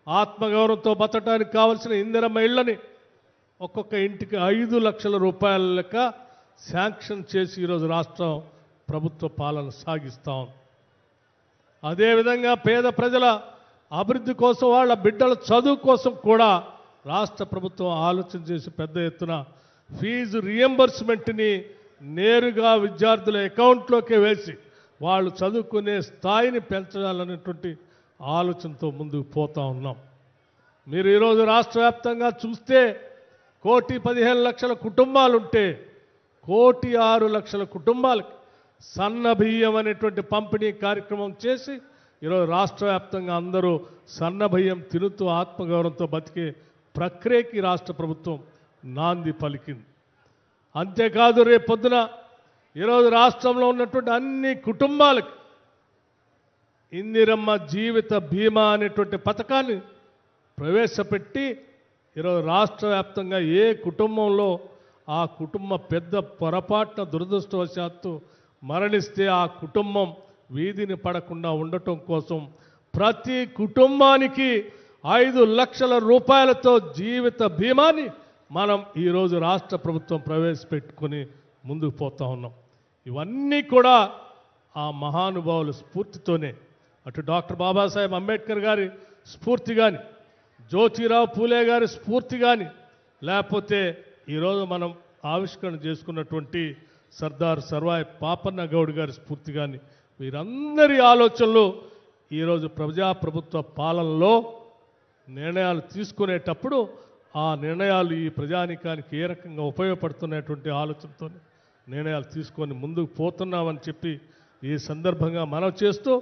ఆత్మగౌరవంతో బతకడానికి కావాల్సిన ఇందిరమ్మ ఇళ్ళని ఒక్కొక్క ఇంటికి 5 లక్షల రూపాయల లెక్క శాంక్షన్ చేసి ఈరోజు రాష్ట్రం ప్రభుత్వ పాలన సాగిస్తాం. అదేవిధంగా పేద ప్రజల అభివృద్ధి కోసం వాళ్ళ బిడ్డల చదువు కోసం కూడా రాష్ట్ర ప్రభుత్వం ఆలోచన చేసి పెద్ద ఎత్తున ఫీజు రియంబర్స్మెంట్ని నేరుగా విద్యార్థుల అకౌంట్లోకి వేసి వాళ్ళు చదువుకునే స్థాయిని పెంచాలనేటువంటి ఆలోచనతో ముందుకు పోతా ఉన్నాం. మీరు ఈరోజు రాష్ట్ర వ్యాప్తంగా చూస్తే 1,15,00,000 కుటుంబాలుంటే 1,06,00,000 కుటుంబాలకి సన్న బియ్యం అనేటువంటి పంపిణీ కార్యక్రమం చేసి ఈరోజు రాష్ట్ర వ్యాప్తంగా అందరూ సన్న బియ్యం తినుతూ ఆత్మగౌరవంతో బతికే ప్రక్రియకి రాష్ట్ర ప్రభుత్వం నాంది పలికింది. అంతేకాదు రేపు పొద్దున ఈరోజు రాష్ట్రంలో ఉన్నటువంటి అన్ని కుటుంబాలకి ఇందిరమ్మ జీవిత బీమా అనేటువంటి పథకాన్ని ప్రవేశపెట్టి ఈరోజు రాష్ట్ర వ్యాప్తంగా ఏ కుటుంబంలో ఆ కుటుంబ పెద్ద పొరపాటున దురదృష్టవశాత్తు మరణిస్తే ఆ కుటుంబం వీధిని పడకుండా ఉండటం కోసం ప్రతి కుటుంబానికి 5 లక్షల రూపాయలతో జీవిత బీమాని మనం ఈరోజు రాష్ట్ర ప్రభుత్వం ప్రవేశపెట్టుకుని ముందుకు పోతా ఉన్నాం. ఇవన్నీ కూడా ఆ మహానుభావుల స్ఫూర్తితోనే, అటు డాక్టర్ బాబాసాహెబ్ అంబేద్కర్ గారి స్ఫూర్తి కానీ, జ్యోతిరావు పూలే గారి స్ఫూర్తి కానీ, లేకపోతే ఈరోజు మనం ఆవిష్కరణ చేసుకున్నటువంటి సర్దార్ సర్వాయి పాపన్న గౌడ్ గారి స్ఫూర్తి కానీ, వీరందరి ఆలోచనలు ఈరోజు ప్రజాప్రభుత్వ పాలనలో నిర్ణయాలు తీసుకునేటప్పుడు ఆ నిర్ణయాలు ఈ ప్రజానీకానికి ఏ రకంగా ఉపయోగపడుతున్నటువంటి ఆలోచనతో నిర్ణయాలు తీసుకొని ముందుకు పోతున్నామని చెప్పి ఈ సందర్భంగా మనవి చేస్తూ